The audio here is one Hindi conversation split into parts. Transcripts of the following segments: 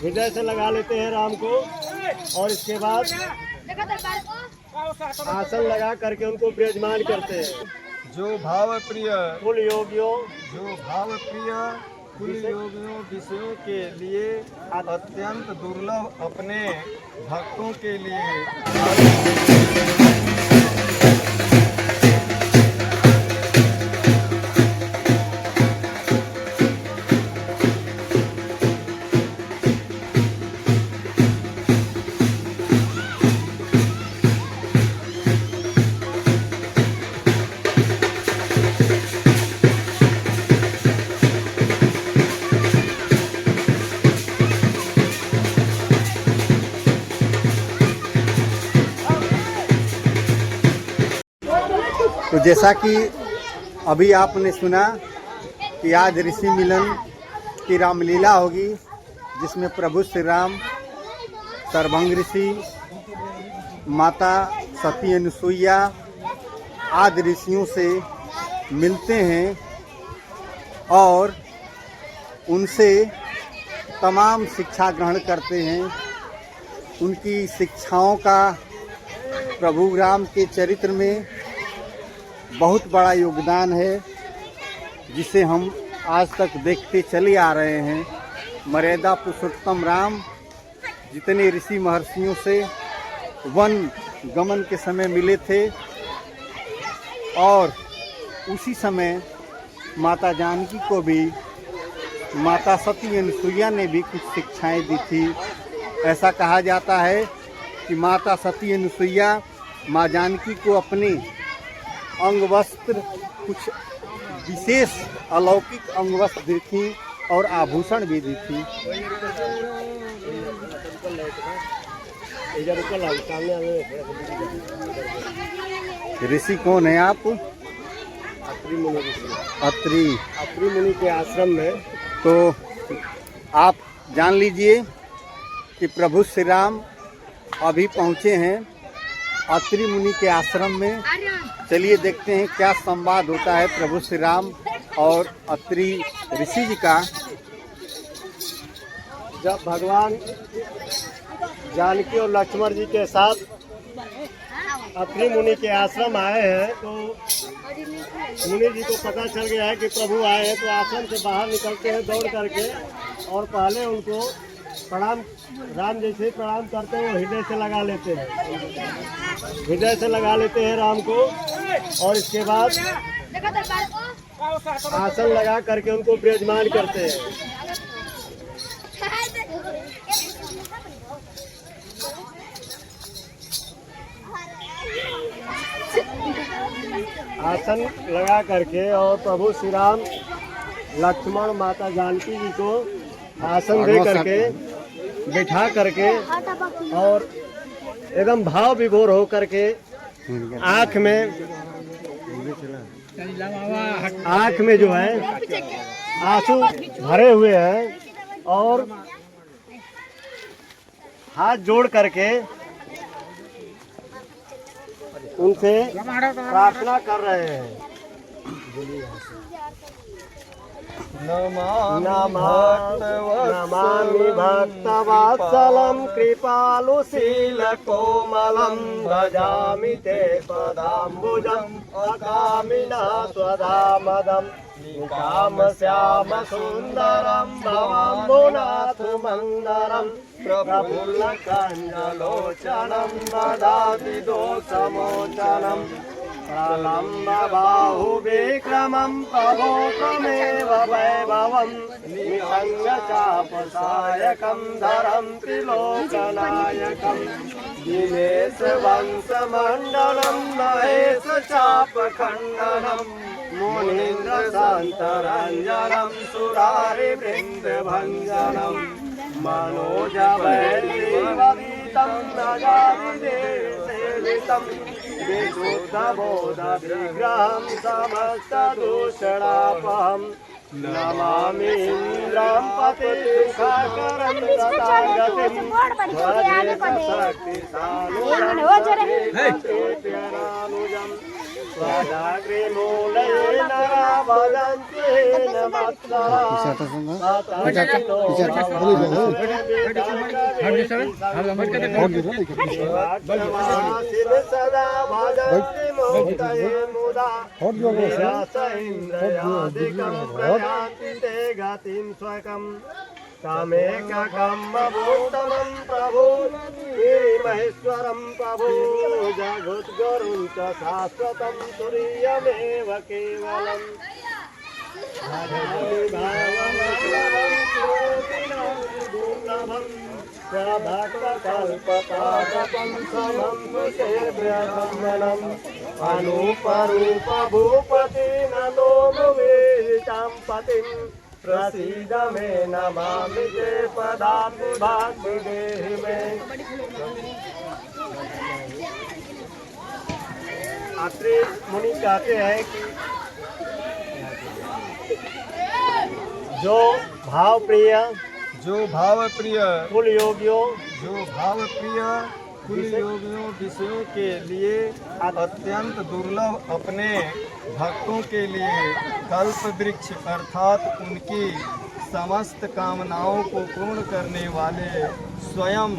हृदय से लगा लेते हैं राम को और इसके बाद आसन लगा करके उनको विराजमान करते हैं। जो भाव प्रिय कुल योगियों विषयों के लिए अत्यंत दुर्लभ अपने भक्तों के लिए तो जैसा कि अभी आपने सुना कि आज ऋषि मिलन की रामलीला होगी, जिसमें प्रभु श्री राम सर्वंग ऋषि, माता सती अनुसुईया आदि ऋषियों से मिलते हैं और उनसे तमाम शिक्षा ग्रहण करते हैं। उनकी शिक्षाओं का प्रभु राम के चरित्र में बहुत बड़ा योगदान है, जिसे हम आज तक देखते चले आ रहे हैं। मर्यादा पुरुषोत्तम राम जितने ऋषि महर्षियों से वन गमन के समय मिले थे और उसी समय माता जानकी को भी माता सती अनुसुईया ने भी कुछ शिक्षाएं दी थी। ऐसा कहा जाता है कि माता सती अनुसुईया माँ जानकी को अपने अंग वस्त्र कुछ विशेष अलौकिक अंग वस्त्र दी थी और आभूषण भी दी थी। ऋषि कौन है आप? अत्रि मुनि ऋषि। अत्रि मुनि के आश्रम में। तो आप जान लीजिए कि प्रभु श्री राम अभी पहुँचे हैं अत्रि मुनि के आश्रम में। चलिए देखते हैं क्या संवाद होता है प्रभु श्री राम और अत्रि ऋषि जी का। जब भगवान जानकी और लक्ष्मण जी के साथ अत्रि मुनि के आश्रम आए हैं तो मुनि जी को पता चल गया है कि प्रभु आए हैं, तो आश्रम से बाहर निकलते हैं दौड़ करके और पहले उनको प्रणाम, राम जैसे प्रणाम करते हैं वो हृदय से लगा लेते हैं। हृदय से लगा लेते हैं राम को और इसके बाद आसन लगा करके उनको विराजमान करते हैं। आसन लगा करके और प्रभु श्री राम लक्ष्मण माता जानकी जी को आसन दे करके बिठा करके और एकदम भाव विभोर हो करके आँख में जो है आंसू भरे हुए हैं और हाथ जोड़ करके उनसे प्रार्थना कर रहे हैं। नमामि भक्तवत्सलं कृपालुशीलकोमलं भजामि ते पदाम्बुजम् अकामिना स्वधामदम् निकामश्यामसुन्दरं भवाम्बुनाथमन्दरं प्रफुल्लकञ्जलोचनं ददाति दोषमोचनम् प्रलम्बबाहुविक्रमं प्रभोकमेव वैभवं निसङ्गचापसायकं धरं त्रिलोकनायकं दिनेशवंशमण्डलं महेशचापखण्डनं मुनीन्द्रशान्तरञ्जनं सुरारिवृन्दभञ्जनं मनोजवैरिवदितं नगादिदेवसेवितं विशुद्धबोधविग्रहं समस्तदूषणापहं नमामि इन्द्रं पतिसुखाकरं तथागतिं भजे शक्तिशानुजं स्वादाग्रिमूलये नरा भजन्ते सदा भजन्ति मुक्तये मुदा निराशेन्द्रियादिकं प्रयान्ति ते गतिं स्वकम् कामेकं भूतमं प्रभु महेश्वरं प्रभु जगद्गुरुं च शाश्वतं तुरीयमेव केवलम् भक्तकल्पतारकं समं सुसेव्यसम्मनम् अनूपरूप भूपति नतो मुवेहितां पतिम् प्रसीद मे नमामि ते पदाम्बि भाग्य देहि मे। अत्रि मुनि कहते हैं कि जो भाव प्रिय कुल योगियों विषयों के लिए अत्यंत दुर्लभ अपने भक्तों के लिए कल्प वृक्ष अर्थात उनकी समस्त कामनाओं को पूर्ण करने वाले स्वयं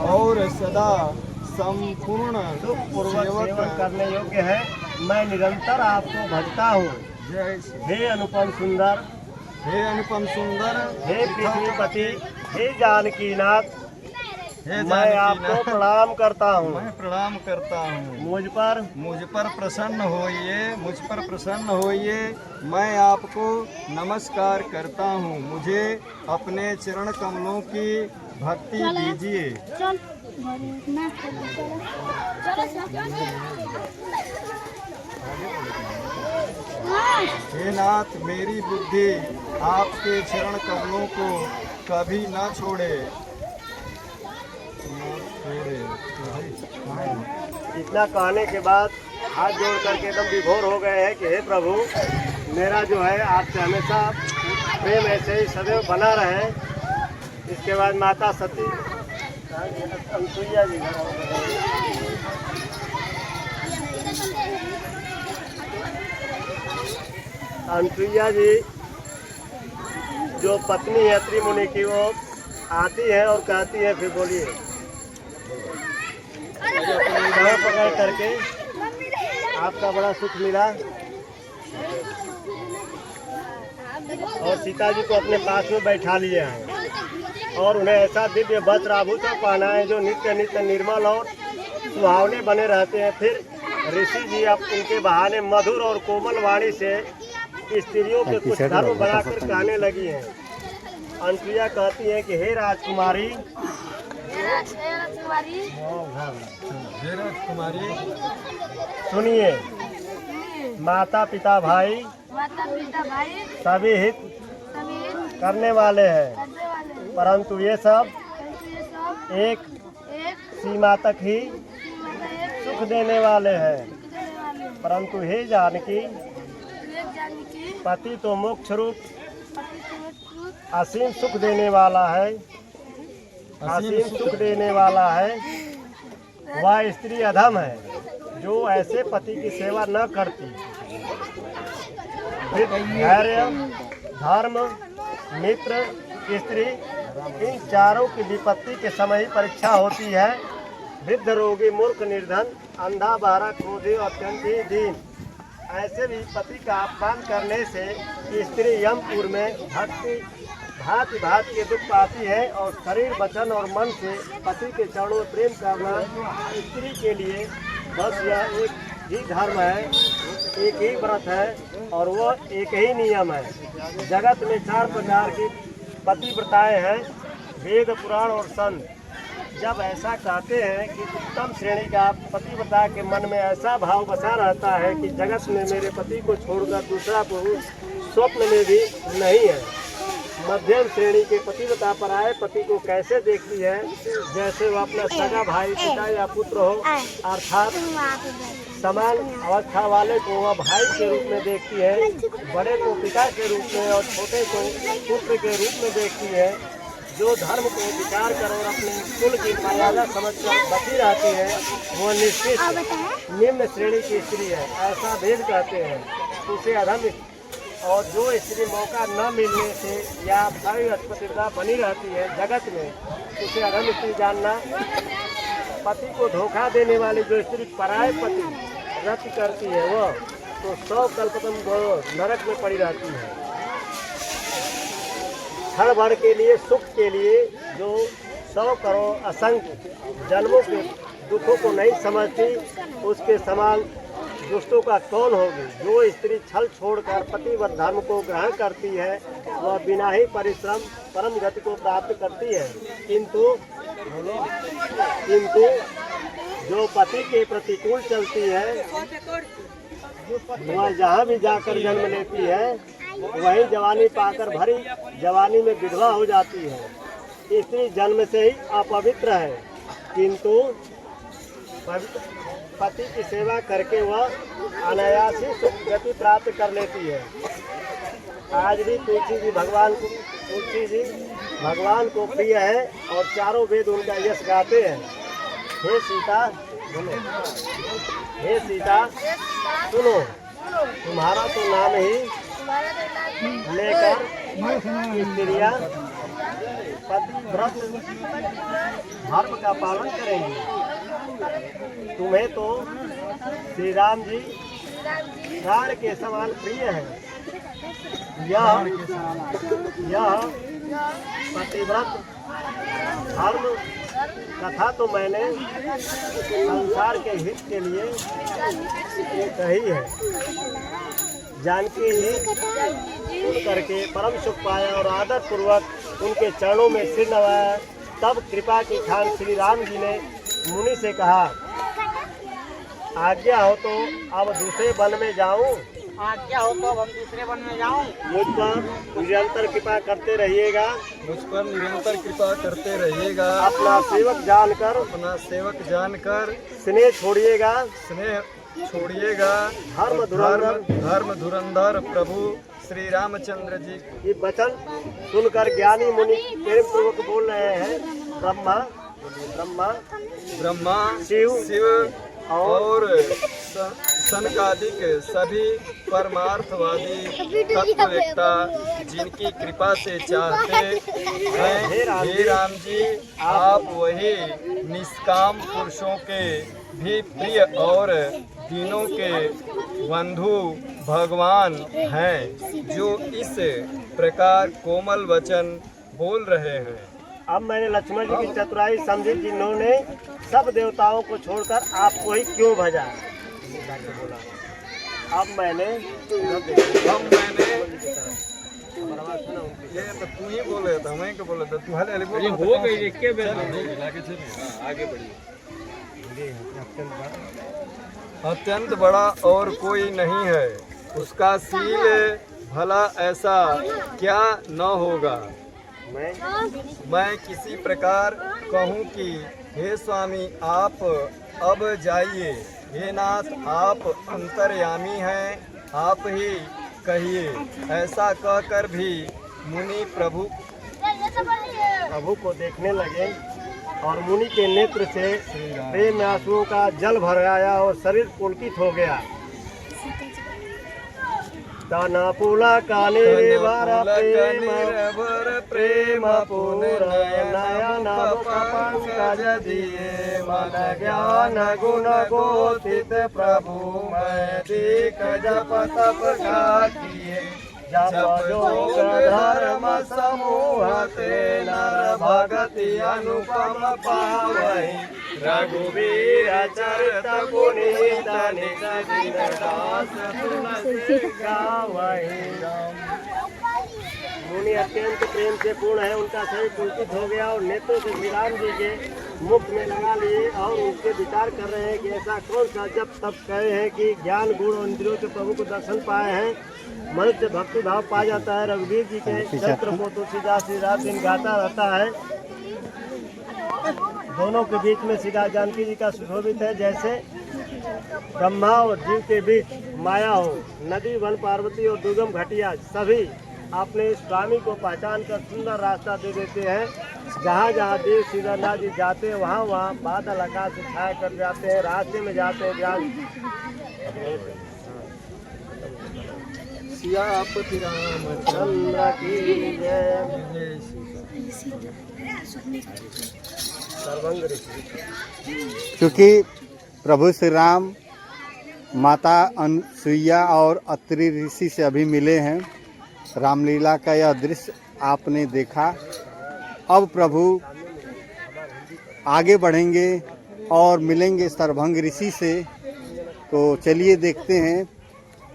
और सदा संपूर्ण पूर्वक करने योग्य है। मैं निरंतर आपको भजता हूँ। हे अनुपम सुंदर, हे पृथ्वीपति, हे जानकीनाथ, मैं आपको प्रणाम करता हूँ। मुझ पर प्रसन्न होइए। मैं आपको नमस्कार करता हूँ। मुझे अपने चरण कमलों की भक्ति दीजिए। हे नाथ, मेरी बुद्धि आपके चरण कमलों को कभी न छोड़े। इतना कहने के बाद हाथ जोड़ करके एकदम विभोर हो गए हैं कि हे प्रभु, मेरा जो है आपसे हमेशा प्रेम ऐसे ही सदैव बना रहे। इसके बाद माता सती अनसुईया जी जो पत्नी है अत्रि मुनि की, वो आती है और कहती है, फिर बोलिए, पकड़ करके आपका बड़ा सुख मिला और सीता जी को अपने पास में बैठा लिए हैं और उन्हें ऐसा दिव्य वस्त्र आभूषण पहनाए जो नित्य नित्य निर्मल और सुहावने बने रहते हैं। फिर ऋषि जी अब उनके बहाने मधुर और कोमल वाणी से स्त्रियों के कुछ धर्म बनाकर कहने लगी हैं। अनुसुईया कहती है कि हे राजकुमारी, सुनिए, माता पिता भाई सभी हित करने वाले हैं, परंतु ये सब एक सीमा तक ही सुख देने वाले हैं। परंतु हे जानकी, पति तो मोक्ष रूप असीम सुख देने वाला है, वह स्त्री अधम है जो ऐसे पति की सेवा न करती। धैर्य, धर्म, मित्र, स्त्री, इन चारों की विपत्ति के समय ही परीक्षा होती है। वृद्ध, रोगी, मूर्ख, निर्धन, अंधा, बहरा, क्रोधी, अत्यंत ही दीन, ऐसे भी पति का अपमान करने से स्त्री यमपुर में भांति भांति के दुख पाती है और शरीर, वचन और मन से पति के चरणों में प्रेम करना स्त्री के लिए बस यह एक ही धर्म है, एक ही व्रत है और वो एक ही नियम है। जगत में 4 प्रकार की पतिव्रताएं हैं, वेद, पुराण और संत। जब ऐसा कहते हैं कि उत्तम श्रेणी का पतिव्रता के मन में ऐसा भाव बसा रहता है कि जगत में मेरे पति को छोड़कर दूसरा पुरुष स्वप्न में भी नहीं है। मध्यम श्रेणी के पतिव्रता पर आए पति को कैसे देखती है, जैसे वो अपना सगा भाई, पिता या पुत्र हो, अर्थात समान अवस्था वाले को वह भाई के रूप में देखती है, बड़े को पिता के रूप में और छोटे को पुत्र के रूप में देखती है। जो धर्म को विचार कर और अपने कुल की मर्यादा समझकर बची रहती है वो निश्चित निम्न श्रेणी की स्त्री है, ऐसा वेद कहते हैं। उसे अधम, और जो स्त्री मौका न मिलने से या पतिव्रता बनी रहती है जगत में, उसे अधम स्त्री जानना। पति को धोखा देने वाली जो स्त्री पराये पति व्रत करती है वह तो 100 कल्पतम नरक में पड़ी रहती है। क्षण भर के लिए सुख के लिए जो 100 करोड़ असंख्य जन्मों के दुखों को नहीं समझती, उसके समान दुष्टों का कौन होगी। जो स्त्री छल छोड़कर पतिव्रत धर्म को ग्रहण करती है वह बिना ही परिश्रम परम गति को प्राप्त करती है, किंतु जो पति के प्रतिकूल चलती है वह जहाँ भी जाकर जन्म लेती है वही जवानी पाकर भरी जवानी में विधवा हो जाती है। स्त्री जन्म से ही अपवित्र है, किंतु पति की सेवा करके वह अनायास ही सुख गति प्राप्त कर लेती है। आज भी तुलसी जी भगवान को प्रिय है और चारों वेद उनका यश गाते हैं। हे सीता बोलो, हे सीता सुनो, तुम्हारा तो नाम ही लेकर स्त्रियां पतिव्रत धर्म का पालन करेंगी। तुम्हें तो श्री राम जी प्राण के समान प्रिय हैं। यह पतिव्रत धर्म कथा तो मैंने संसार के हित के लिए कही है। जानकी जी सुन करके परम सुख पाया और आदर पूर्वक उनके चरणों में सिर नवाया। तब कृपा की खान श्री राम जी ने मुनि से कहा, आज्ञा हो तो अब दूसरे वन में जाऊं। आज्ञा हो तो अब हम दूसरे वन में जाऊं। मुझ पर निरंतर कृपा करते रहिएगा। मुझ पर निरंतर कृपा करते रहिएगा। अपना सेवक जानकर स्नेह छोड़िएगा। धर्म धुरंधर प्रभु श्री रामचंद्र जी ये वचन सुनकर ज्ञानी मुनि प्रेम पूर्वक बोल रहे हैं, ब्रह्मा शिव और सनकादिक सभी परमार्थवादी तत्ववेत्ता जिनकी कृपा से चाहते हैं, हे राम जी आप वही निष्काम पुरुषों के भी प्रिय और दीनों के बंधु भगवान हैं, जो इस प्रकार कोमल वचन बोल रहे हैं। अब मैंने लक्ष्मण जी की चतुराई समझी, जिन्होंने सब देवताओं को छोड़कर आपको ही क्यों भजा। अब मैंने ये तो तू ही बोले था, मैं क्या बोला था, तू हाल हो गई के आगे बढ़िए। अत्यंत बड़ा और कोई नहीं है, उसका शील भला ऐसा क्या न होगा। मैं किसी प्रकार कहूँ कि हे स्वामी आप अब जाइए, हे नाथ आप अंतर्यामी हैं, आप ही कहिए। ऐसा कहकर भी मुनि प्रभु को देखने लगे और मुनि के नेत्र से प्रेम आंसुओं का जल भर आया और शरीर पुलकित हो गया। ताना पुला काले प्रेम पूर्ण नयन पंकज दिए, मन ज्ञान गुण गोतित प्रभु मैं दीक जप तप किए। जप जोग धर्म समूह ते नर भगति अनुपम पावहि, रघुवीर चरित पुनीत निज दिन दास तुलसी गावहि। मुनि अत्यंत प्रेम से पूर्ण है, उनका शरीर पुलकित हो गया और नेत्रों से श्री राम जी के मुख में लगा लिए और उनसे विचार कर रहे हैं कि ऐसा कौन सा जब तब कहे हैं कि ज्ञान गुण और इंद्रियों के प्रभु को दर्शन पाए हैं, मनुष्य भक्ति भाव पा जाता है। रघुवीर जी के चरित्र को तुलसीदास जी रात दिन गाता रहता है। दोनों के बीच में सीता जानकी जी का सुशोभित है, जैसे ब्रह्मा और जीव के बीच माया हो। नदी वन पार्वती और दुर्गम घटिया सभी अपने स्वामी को पहचान कर सुंदर रास्ता दे देते हैं। जहाँ जहाँ देव सीधरनाथ जी जाते हैं वहाँ वहाँ बादल आकाश से छाया कर जाते हैं। रास्ते में जाते हैं सियापति रामचंद्र चंद्र की जय। सर्वंग ऋषि। क्योंकि प्रभु श्री राम माता अनसुईया और अत्रि ऋषि से अभी मिले हैं। रामलीला का यह दृश्य आपने देखा। अब प्रभु आगे बढ़ेंगे और मिलेंगे सर्वंग ऋषि से। तो चलिए देखते हैं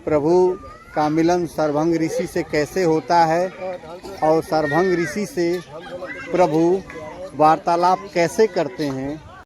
प्रभु का मिलन सर्वंग ऋषि से कैसे होता है और सर्वंग ऋषि से प्रभु वार्तालाप कैसे करते हैं।